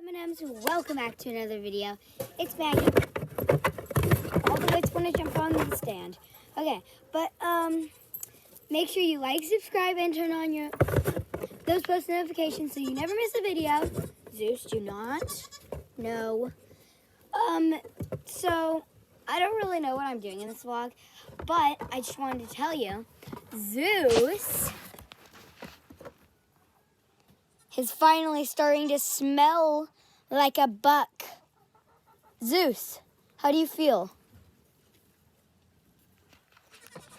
M&Ms, welcome back to another video. It's Maggie. All the lights want to jump on the stand. Okay, but make sure you like, subscribe, and turn on those post notifications so you never miss a video. Zeus, do not. No. So I don't really know what I'm doing in this vlog, but I just wanted to tell you, Zeus is finally starting to smell like a buck. Zeus, how do you feel?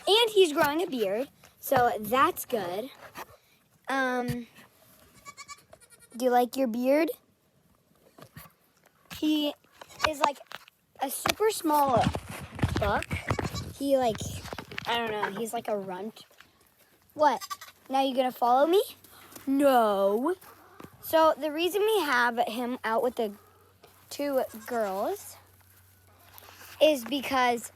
And he's growing a beard, so that's good. Do you like your beard? He is like a super small buck. He I don't know, he's like a runt. What? Now you gonna follow me? No. So the reason we have him out with the two girls is because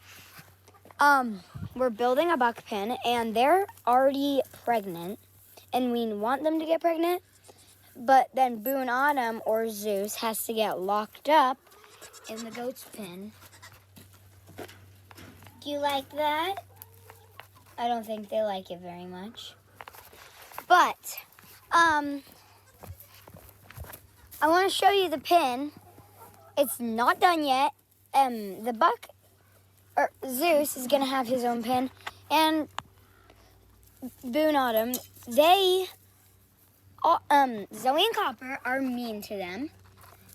we're building a buck pen and they're already pregnant and we want them to get pregnant, but then Boone Autumn or Zeus has to get locked up in the goat's pen. Do you like that? I don't think they like it very much. But I want to show you the pin. It's not done yet. The buck, or Zeus, is going to have his own pin. And Boone Autumn, Zoe and Copper are mean to them.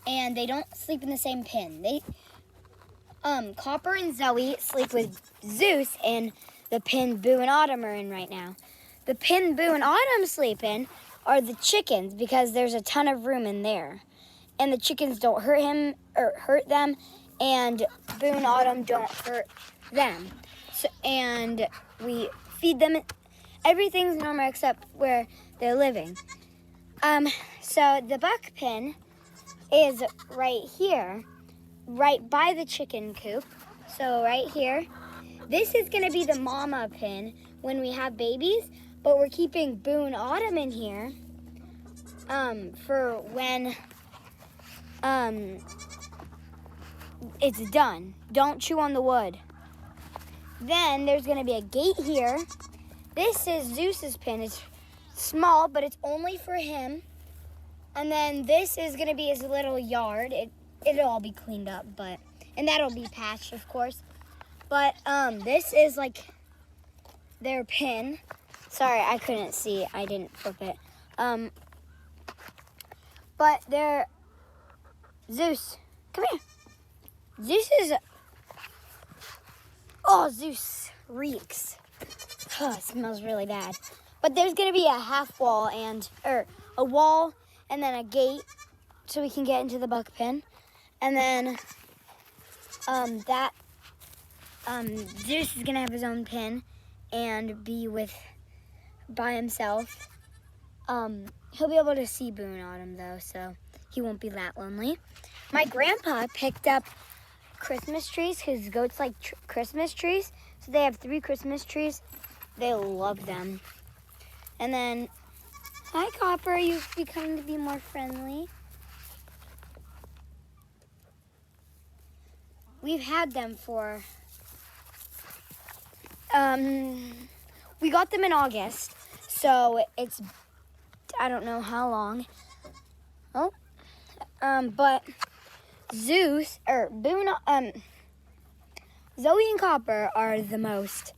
And they don't sleep in the same pin. Copper and Zoe sleep with Zeus in the pin Boo and Autumn are in right now. The pin Boo and Autumn sleep in are the chickens because there's a ton of room in there. And the chickens don't hurt them, and Boo and Autumn don't hurt them. So, and we feed them. Everything's normal except where they're living. So the buck pin is right here, right by the chicken coop. So right here. This is going to be the mama pin when we have babies, but we're keeping Boone Autumn in here for when it's done. Don't chew on the wood. Then there's going to be a gate here. This is Zeus's pin. It's small, but it's only for him. And then this is going to be his little yard. It'll all be cleaned up, and that'll be patched, of course. But this is like their pin. Sorry, I couldn't see. I didn't flip it. But they're Zeus. Come here. Zeus reeks. Oh, it smells really bad. But there's gonna be a half wall or a wall and then a gate so we can get into the buck pen. And then Zeus is gonna have his own pen and be by himself. He'll be able to see Boone Autumn though, so he won't be that lonely. My grandpa picked up Christmas trees because goats like Christmas trees, so they have 3 Christmas trees. They love them. And then, hi Copper, you've become to be more friendly. We've had them for, we got them in August, so it's, I don't know how long. But Zeus, Boone, Zoe and Copper are the most,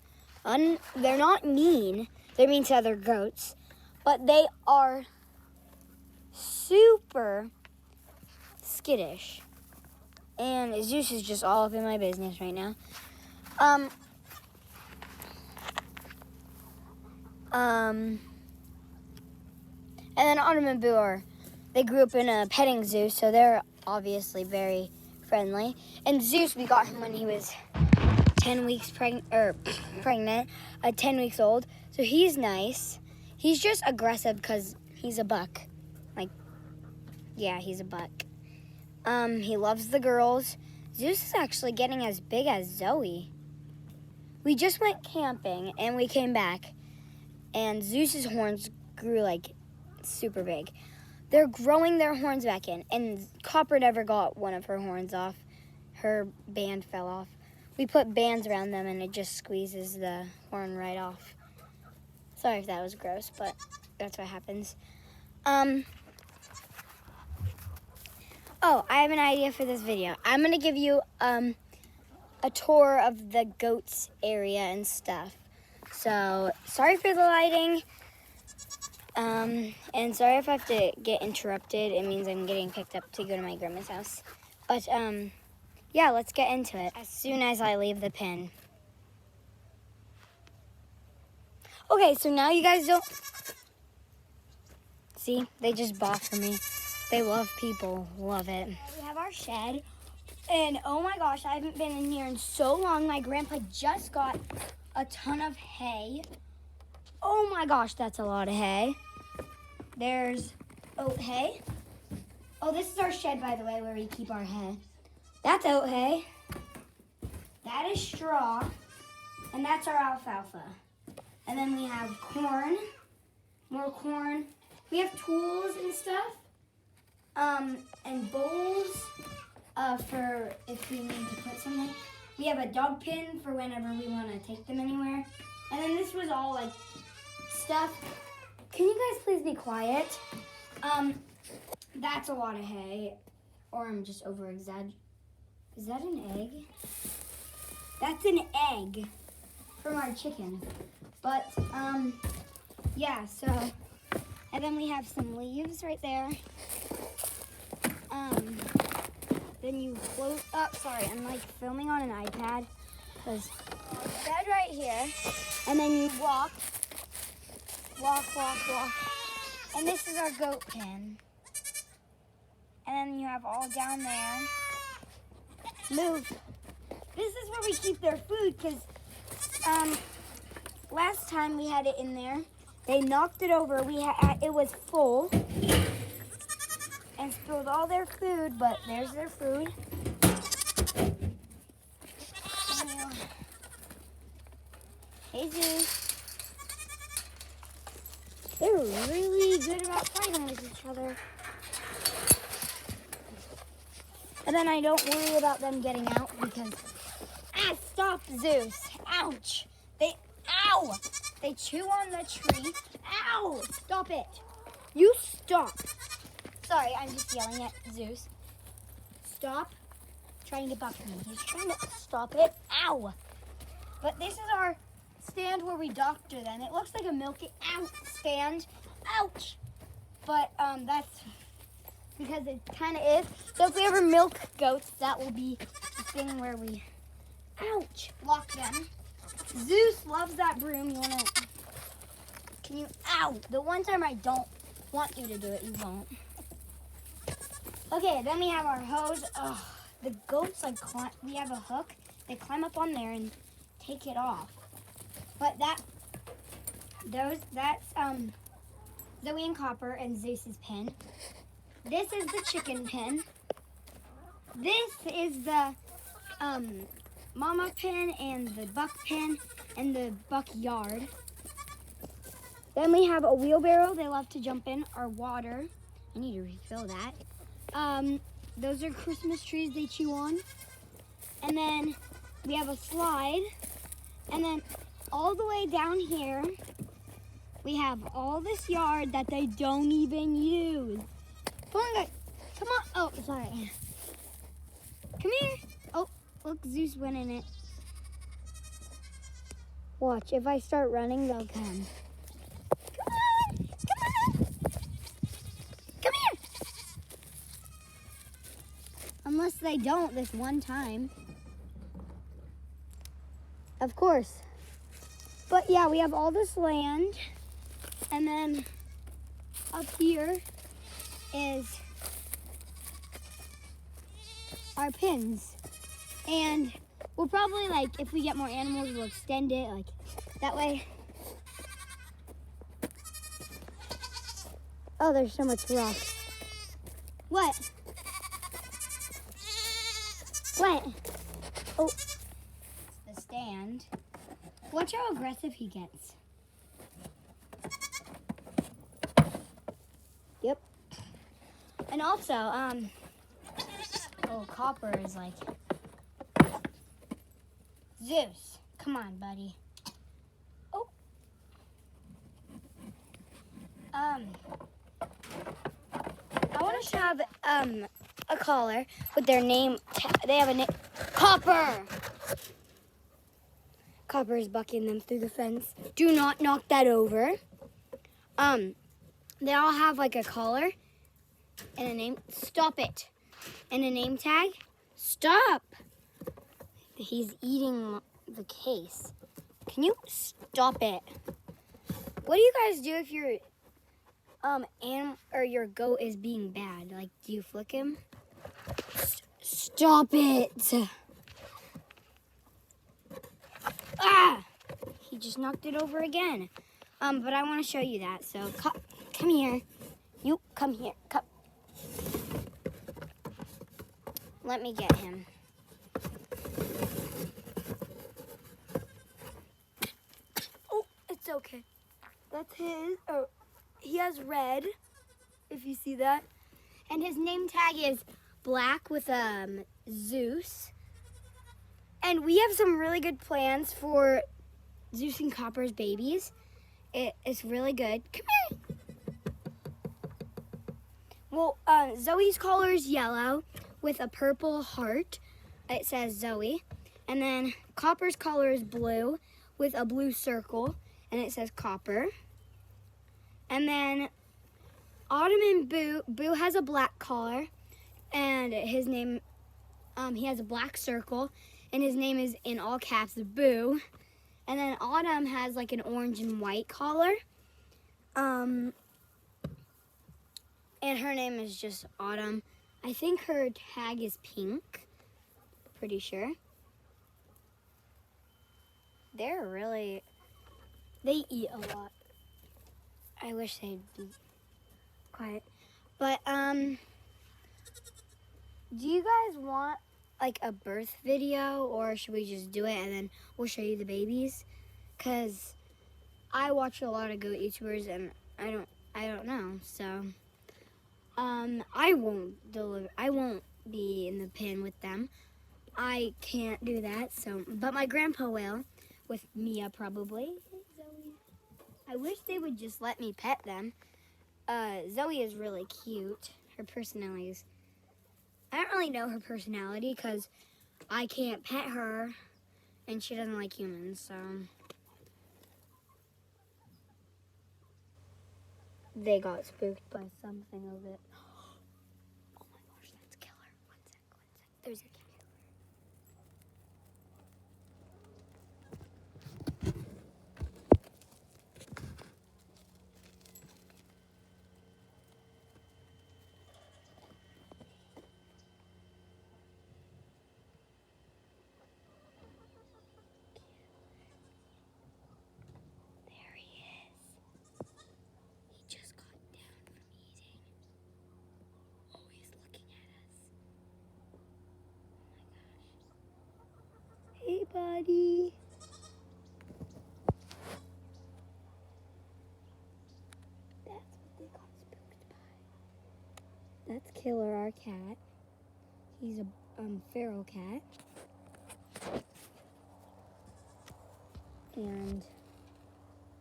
they're not mean, they're mean to other goats, but they are super skittish. And Zeus is just all up in my business right now. And then Autumn and Boo they grew up in a petting zoo, so they're obviously very friendly. And Zeus, we got him when he was 10 weeks pregnant, 10 weeks old. So he's nice. He's just aggressive because he's a buck. Yeah, he's a buck. He loves the girls. Zeus is actually getting as big as Zoe. We just went camping and we came back and Zeus's horns grew super big. they're growing their horns back in. And Copper never got one of her horns off. Her band fell off. We put bands around them and it just squeezes the horn right off. Sorry if that was gross, but that's what happens. Oh, I have an idea for this video. I'm going to give you a tour of the goats area and stuff. So, sorry for the lighting. And sorry if I have to get interrupted. It means I'm getting picked up to go to my grandma's house. But, yeah, let's get into it as soon as I leave the pen. Okay, so now you guys don't... See, they just bought for me. They love people, love it. We have our shed, and oh my gosh, I haven't been in here in so long. My grandpa just got a ton of hay. Oh my gosh, that's a lot of hay. There's oat hay. Oh, this is our shed, by the way, where we keep our hay. That's oat hay. That is straw, and that's our alfalfa. And then we have corn, more corn. We have tools and stuff, and bowls for if we need to put something. We have a dog pin for whenever we want to take them anywhere. And then this was all like stuff. Can you guys please be quiet? That's a lot of hay, or I'm just over-exaggerating. Is that an egg? That's an egg from our chicken. But, yeah, so, and then we have some leaves right there. Then you float up, sorry, I'm like filming on an iPad. Because bed right here, and then you walk. And this is our goat pen. And then you have all down there. Move. This is where we keep their food, because, last time we had it in there, they knocked it over. It was full and spilled all their food, but there's their food. Hey, Zeus. They're really good about fighting with each other. And then I don't worry about them getting out because, stop, Zeus. Ouch. Ow! They chew on the tree. Ow! Stop it. You stop. Sorry, I'm just yelling at Zeus. Stop trying to buck me. He's trying to stop it. Ow! But this is our stand where we doctor them. It looks like a milking out stand. Ouch! But that's because it kind of is. So if we ever milk goats, that will be the thing where we, ouch, lock them. Zeus loves that broom. You wanna, can you, ow. The one time I don't want you to do it, you won't. Okay, then we have our hose. Ugh, the goats, like, we have a hook. They climb up on there and take it off. But that's Zoe and Copper and Zeus's pen. This is the chicken pen. This is the mama pen and the buck pen and the buck yard. Then we have a wheelbarrow they love to jump in. Our water. I need to refill that. Those are Christmas trees they chew on. And then we have a slide. And then all the way down here, we have all this yard that they don't even use. Come on, guys. Come on. Oh, sorry. Come here. Oh, look, Zeus went in it. Watch, if I start running, they'll come. Come on. Come on. Come here. Unless they don't this one time. Of course. But yeah, we have all this land. And then up here is our pins. And we'll probably, like, if we get more animals, we'll extend it, like, that way. Oh, there's so much rock. What? What? Oh, the stand. Watch how aggressive he gets. Yep. also, Copper is like, Zeus, come on, buddy. Oh. I want to have, a collar with their name, they have a name, Copper! Copper is bucking them through the fence. Do not knock that over. They all have like a collar and a name. Stop it. And a name tag. Stop. He's eating the case. Can you stop it? What do you guys do if your animal or your goat is being bad? Like, do you flick him? Stop it. Ah! He just knocked it over again. But I want to show you that. So come here. You come here. Come. Let me get him. Oh, it's okay. That's his. Oh, he has red, if you see that. And his name tag is black with Zeus. And we have some really good plans for Zeus and Copper's babies. It's really good. Come here. Well, Zoe's collar is yellow with a purple heart. It says Zoe. And then Copper's collar is blue with a blue circle. And it says Copper. And then Autumn and Boo has a black collar. And his name, he has a black circle. And his name is in all caps, Boo. And then Autumn has like an orange and white collar. And her name is just Autumn. I think her tag is pink. Pretty sure. They eat a lot. I wish they'd be quiet. But, do you guys want like a birth video, or should we just do it and then we'll show you the babies? Because I watch a lot of goat YouTubers and I don't know, so I won't be in the pen with them. I can't do that, so but my grandpa will, with Mia probably. Zoe. I wish they would just let me pet them. Zoe is really cute. Her personality is, I don't really know her personality because I can't pet her and she doesn't like humans, so. They got spooked by something of it. Oh my gosh, that's killer. One sec. There's a killer. Hey, buddy. That's what they got spooked by. That's Killer, our cat. He's a feral cat. And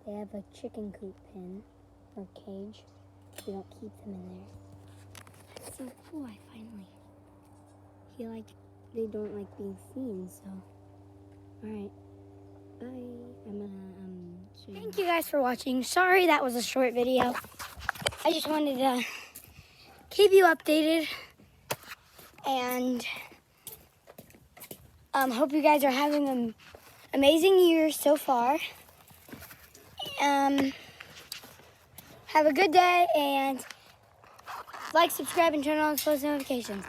they have a chicken coop pen or cage. We don't keep them in there. That's so cool. I finally. They don't like being seen, so. Alright, bye. I'm gonna, Thank you guys for watching. Sorry that was a short video. I just wanted to keep you updated. And hope you guys are having an amazing year so far. Have a good day and like, subscribe, and turn on post notifications.